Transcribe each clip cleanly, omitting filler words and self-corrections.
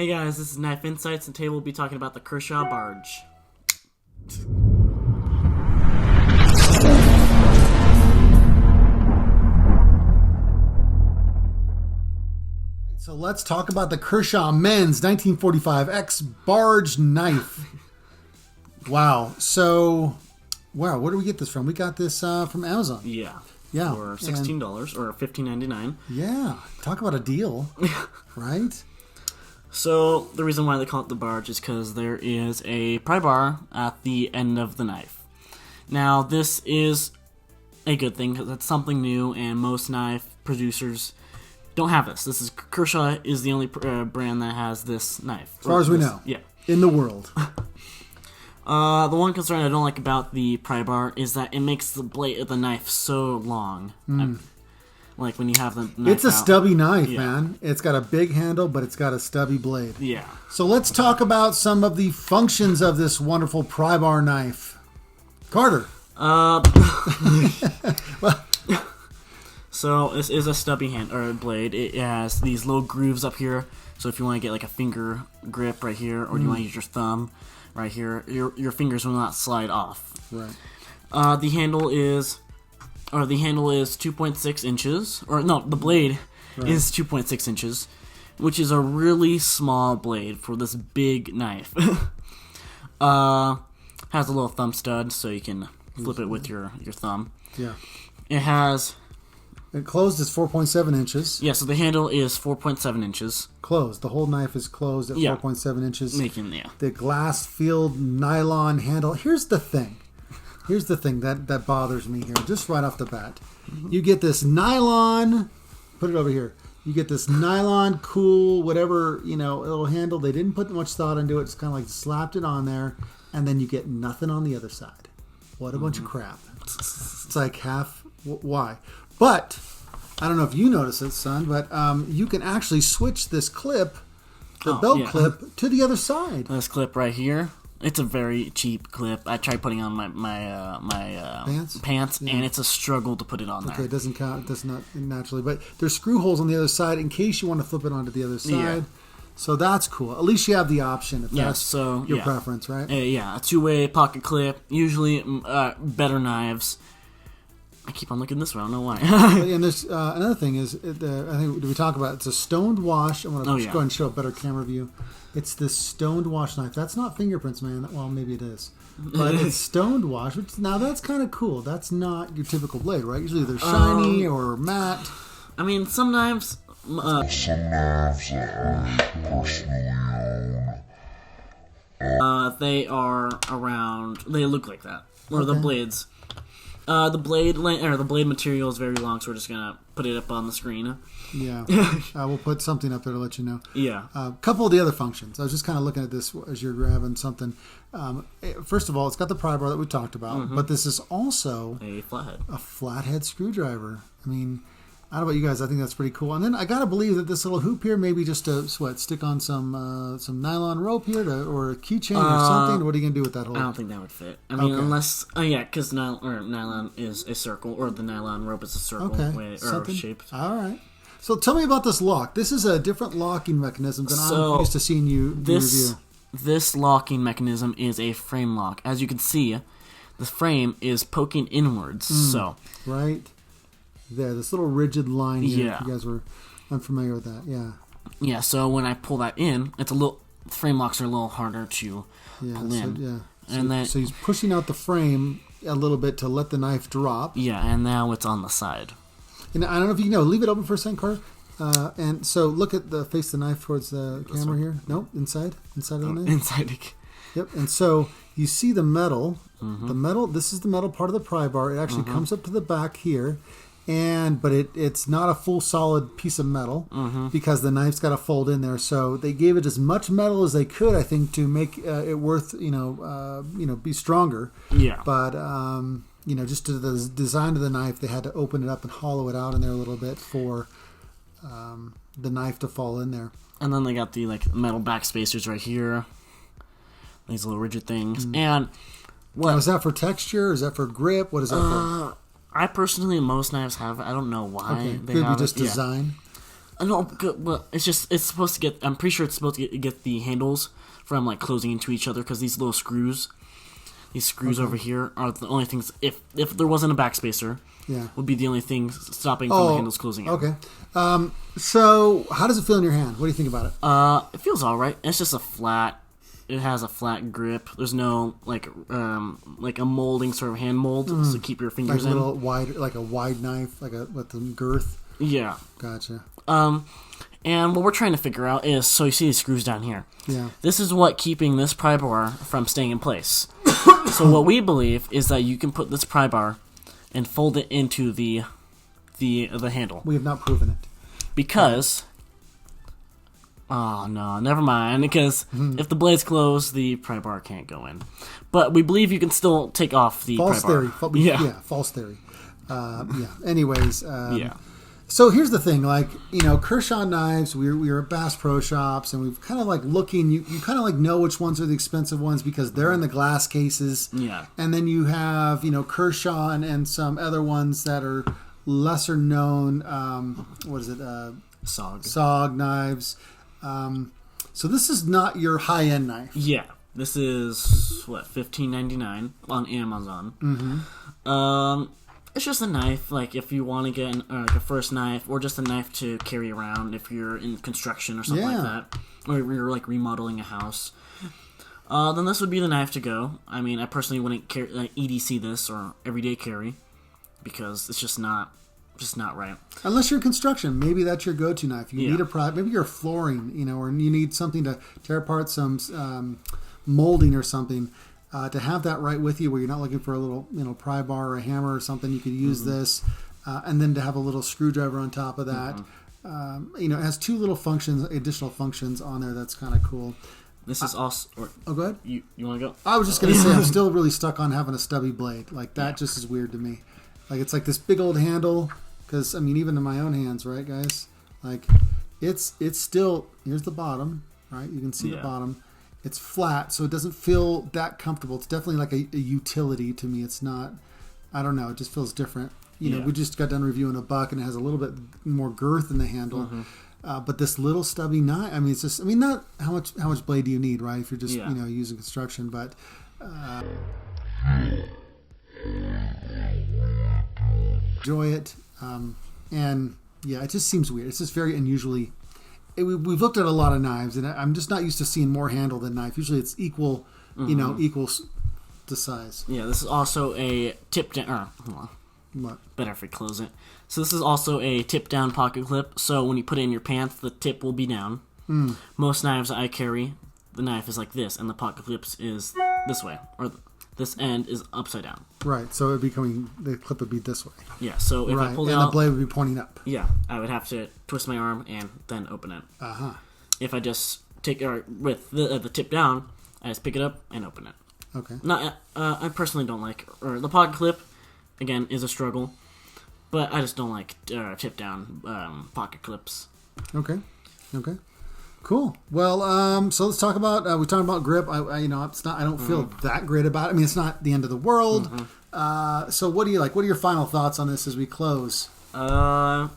Hey guys, this is Knife Insights, and today we'll be talking about the Kershaw Barge. So let's talk about the Kershaw Men's 1945X Barge Knife. Wow. Where do we get this from? We got this from Amazon. Yeah. Yeah. For $16 or $15.99. Yeah. Talk about a deal. Right? So, the reason why they call it the barge is because there is a prybar at the end of the knife. Now, this is a good thing because it's something new, and most knife producers don't have this. Kershaw is the only brand that has this knife. As far as we know. Yeah. In the world. The one concern I don't like about the prybar is that it makes the knife so long. Like when you have the knife It's a stubby knife, Yeah. man. It's got a big handle, but it's got a stubby blade. Yeah. So let's talk about some of the functions of this wonderful prybar knife. Carter. So this is a stubby blade. It has these little grooves up here. So if you want to get like a finger grip right here, or you want to use your thumb right here, your fingers will not slide off. Right. The handle is 2.6 inches. Or no, the blade is 2.6 inches, which is a really small blade for this big knife. Has a little thumb stud, so you can flip it with your thumb. Yeah. It closed is 4.7 inches. Yeah, so the handle is 4.7 inches. Closed. The whole knife is closed at 4.7 inches. The glass-filled nylon handle. Here's the thing that bothers me here, just right off the bat. You get this nylon, put it over here. You get this nylon, cool, whatever, little handle. They didn't put much thought into it. It's kind of like slapped it on there, and then you get nothing on the other side. What a bunch of crap. It's like half, why? But, I don't know if you notice it, son, but you can actually switch this clip, the belt clip, to the other side. This clip right here, it's a very cheap clip. I tried putting on my pants, and it's a struggle to put it on there. Okay, it doesn't count. It does not naturally. But there's screw holes on the other side in case you want to flip it onto the other side. Yeah. So that's cool. At least you have the option if that's your preference, right? Yeah, a two-way pocket clip. Usually better knives. I keep on looking this way. I don't know why. And there's another thing is, I think we talk about, it's a stoned wash. I'm going to go ahead and show a better camera view. It's this stoned wash knife. That's not fingerprints, man. Well, maybe it is. But it's stoned wash. Now, that's kind of cool. That's not your typical blade, right? Usually they're shiny or matte. I mean, some knives... some knives that I personally own. They are around... They look like that. Or the blades. The blade material is very long, so we're just gonna put it up on the screen. Yeah, we'll put something up there to let you know. Yeah. A couple of the other functions. I was just kind of looking at this as you're grabbing something. First of all, it's got the prybar that we talked about, but this is also a flathead screwdriver. I mean, I don't know about you guys. I think that's pretty cool. And then I gotta believe that this little hoop here, maybe just to stick on some nylon rope here or a keychain or something. What are you gonna do with that whole? I don't think that would fit. I mean, unless because nylon is a circle, or the nylon rope is a circle shape. All right. So tell me about this lock. This is a different locking mechanism than I'm used to seeing you review. This locking mechanism is a frame lock. As you can see, the frame is poking inwards. Right. There, this little rigid line here. Yeah. If you guys were unfamiliar with that, yeah. Yeah, so when I pull that in, frame locks are a little harder to pull in. So he's pushing out the frame a little bit to let the knife drop. Yeah, and now it's on the side. And I don't know if you leave it open for a second, Carter. And so look at the face of the knife towards the camera here. Nope, inside of the knife. Inside. Yep, and so you see the metal. The metal. This is the metal part of the prybar. It actually comes up to the back here. But it's not a full solid piece of metal because the knife's got to fold in there. So they gave it as much metal as they could, I think, to make it worth be stronger. Yeah. But just to the design of the knife, they had to open it up and hollow it out in there a little bit for the knife to fall in there. And then they got the metal back spacers right here. These little rigid things. And now, is that for texture? Is that for grip? What is that for? I personally, most knives have. I don't know why. Okay. Could be just design. No, but it's supposed to get. I'm pretty sure it's supposed to get the handles from like closing into each other because these little screws. These screws over here are the only things. If there wasn't a backspacer, would be the only thing stopping from the handles closing out. Okay. So how does it feel in your hand? What do you think about it? It feels all right. It's just a flat. It has a flat grip. There's no like a molding sort of hand mold to keep your fingers like in. A little wide, like a wide knife, with the girth. Yeah. Gotcha. And what we're trying to figure out is, so you see these screws down here. Yeah. This is what keeping this pry bar from staying in place. So what we believe is that you can put this pry bar and fold it into the handle. We have not proven it. Because... Oh, no, never mind. Because if the blade's closed, the pry bar can't go in. But we believe you can still take off the false pry bar. Theory. Yeah, false theory. Anyways... yeah. So here's the thing, Kershaw knives, we were at Bass Pro Shops, and we've kind of like looking, you kind of like know which ones are the expensive ones because they're in the glass cases. Yeah. And then you have, Kershaw and some other ones that are lesser known, SOG knives. So this is not your high-end knife. Yeah. This is, $15.99 on Amazon. Mm-hmm. It's just a knife, like if you want to get a first knife, or just a knife to carry around if you're in construction or something like that, or you're like remodeling a house. Then this would be the knife to go. I mean, I personally wouldn't EDC this or everyday carry because it's just not right. Unless you're in construction, maybe that's your go-to knife. You need maybe you're flooring, or you need something to tear apart some molding or something. To have that right with you where you're not looking for a little, pry bar or a hammer or something, you could use this. And then to have a little screwdriver on top of that. It has two little additional functions on there that's kind of cool. This is also... go ahead. You want to go? I was just going to say, I'm still really stuck on having a stubby blade. Like, that just is weird to me. Like, it's like this big old handle. Because, even in my own hands, right, guys? Like, it's still... Here's the bottom, right? You can see the bottom. It's flat, so it doesn't feel that comfortable. It's definitely like a utility to me. It's not, I don't know, it just feels different. We just got done reviewing a buck, and it has a little bit more girth in the handle. But this little stubby knife, it's just, not how much blade do you need, right? If you're just, using construction, but... enjoy it. It just seems weird. It's just very unusually... We've looked at a lot of knives, and I'm just not used to seeing more handle than knife. Usually it's equal, equal to size. Yeah, this is also a tip down. What? Better if we close it. So this is also a tip down pocket clip. So when you put it in your pants, the tip will be down. Most knives I carry, the knife is like this, and the pocket clips is this way, or this end is upside down. Right. So the clip would be this way. Yeah. So if I pull it out, and the blade would be pointing up. Yeah, I would have to twist my arm and then open it. If I just take it with the tip down, I just pick it up and open it. Okay. I personally don't like, or the pocket clip, again, is a struggle, but I just don't like tip down pocket clips. Okay. Cool. Well, so let's talk about. We're talking about grip. It's not. I don't feel that great about it. It's not the end of the world. So, what do you like? What are your final thoughts on this as we close? I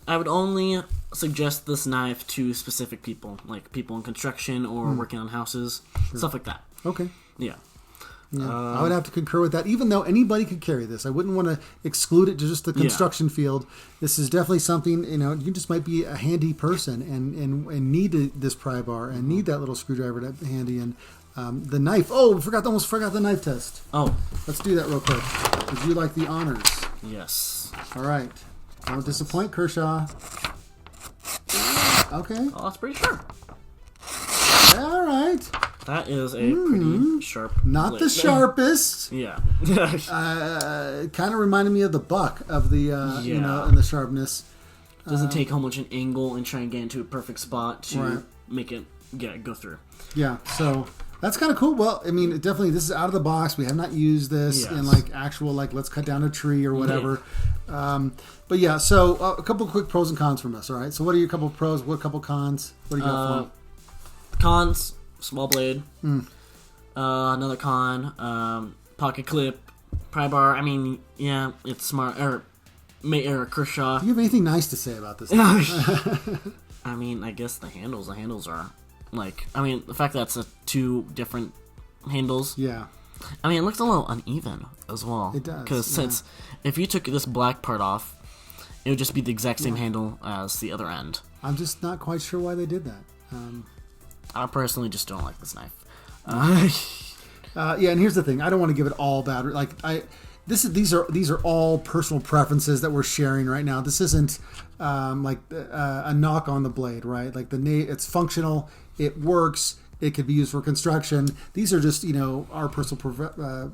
would only suggest this knife to specific people, like people in construction or working on houses, stuff like that. Okay. Yeah. I would have to concur with that, even though anybody could carry this. I wouldn't want to exclude it to just the construction field. This is definitely something, you just might be a handy person and need this pry bar and need that little screwdriver to handy. And the knife. Oh, almost forgot the knife test. Oh. Let's do that real quick. Would you like the honors? Yes. All right. Don't disappoint, Kershaw. Okay. Oh, that's pretty sharp. All right. That is a pretty sharp Not blade. The sharpest. Yeah. Kind of reminded me of the buck of the, and the sharpness. Doesn't take how much an angle and try and get into a perfect spot to make it go through. Yeah, so that's kind of cool. Well, definitely this is out of the box. We have not used this in actual, let's cut down a tree or whatever. But yeah, so a couple of quick pros and cons from us, all right? So what are your couple of pros? What couple cons? What do you got for them? Cons, small blade. Another con, pocket clip, pry bar. It's smart. Or Kershaw. Do you have anything nice to say about this? I mean, I guess the handles are like, I mean, the fact that it's two different handles. Yeah. I mean, it looks a little uneven as well. It does. Because since if you took this black part off, it would just be the exact same handle as the other end. I'm just not quite sure why they did that. I personally just don't like this knife. Yeah, and here's the thing. I don't want to give it all bad. Like these are all personal preferences that we're sharing right now. This isn't like a knock on the blade, right? Like it's functional. It works. It could be used for construction. These are just our personal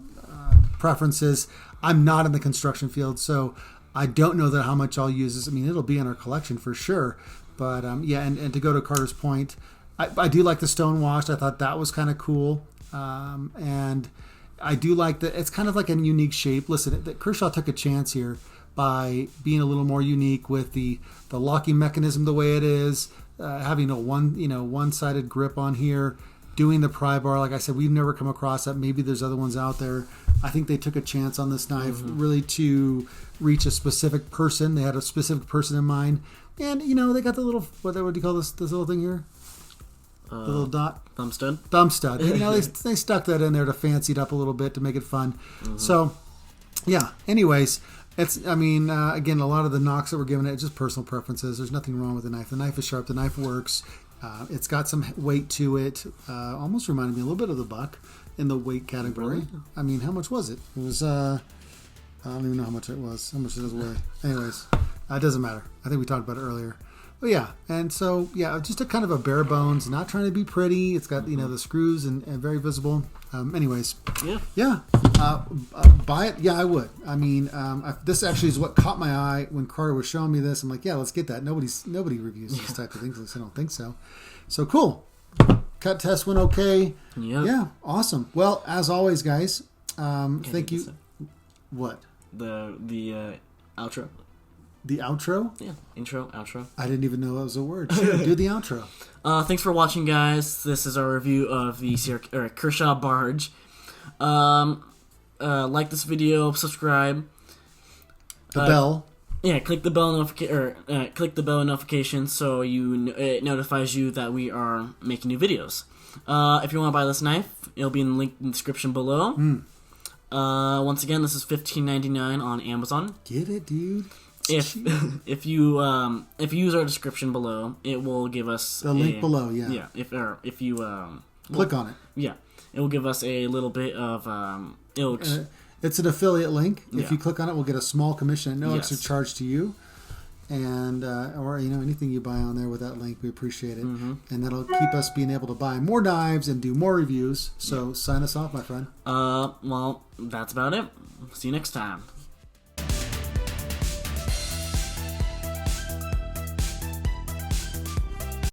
preferences. I'm not in the construction field, so I don't know that how much I'll use this. I mean, it'll be in our collection for sure. But yeah, and to go to Carter's point, I do like the stone washed. I thought that was kind of cool. And I do like that it's kind of like a unique shape. Listen, Kershaw took a chance here by being a little more unique with the locking mechanism the way it is, having a one-sided grip on here, doing the Prybar. Like I said, we've never come across that. Maybe there's other ones out there. I think they took a chance on this knife really to reach a specific person. They had a specific person in mind. And, they got the little, what do you call this little thing here? The little dot? Thumb stud. They stuck that in there to fancy it up a little bit to make it fun. So, yeah. Anyways, again, a lot of the knocks that we're giving it's just personal preferences. There's nothing wrong with the knife. The knife is sharp. The knife works. It's got some weight to it. Almost reminded me a little bit of the buck in the weight category. Really? I mean, how much was it? It was, I don't even know how much it was. How much it does weigh. Anyways, it doesn't matter. I think we talked about it earlier. But yeah, and so, yeah, just a kind of a bare bones, not trying to be pretty. It's got, the screws and very visible. Anyways. Yeah. Buy it? Yeah, I would. I mean, this actually is what caught my eye when Carter was showing me this. I'm like, yeah, let's get that. Nobody reviews this type of thing, at least I don't think so. So, cool. Cut test went okay. Yep. Yeah, awesome. Well, as always, guys, thank you. What? The outro. The outro? Yeah, intro, outro. I didn't even know that was a word. Sure, do the outro. Thanks for watching, guys. This is our review of the Kershaw Barge. Like this video, subscribe. The bell. Yeah, click the bell notification so it notifies you that we are making new videos. If you want to buy this knife, it'll be in the link in the description below. Once again, this is $15.99 on Amazon. Get it, dude. If you use our description below, it will give us the link below. Yeah. Yeah. If you click on it. Yeah, it will give us a little bit of it's an affiliate link. Yeah. If you click on it, we'll get a small commission, no extra charge to you, and or anything you buy on there with that link, we appreciate it, and that'll keep us being able to buy more knives and do more reviews. So sign us off, my friend. Well, that's about it. See you next time.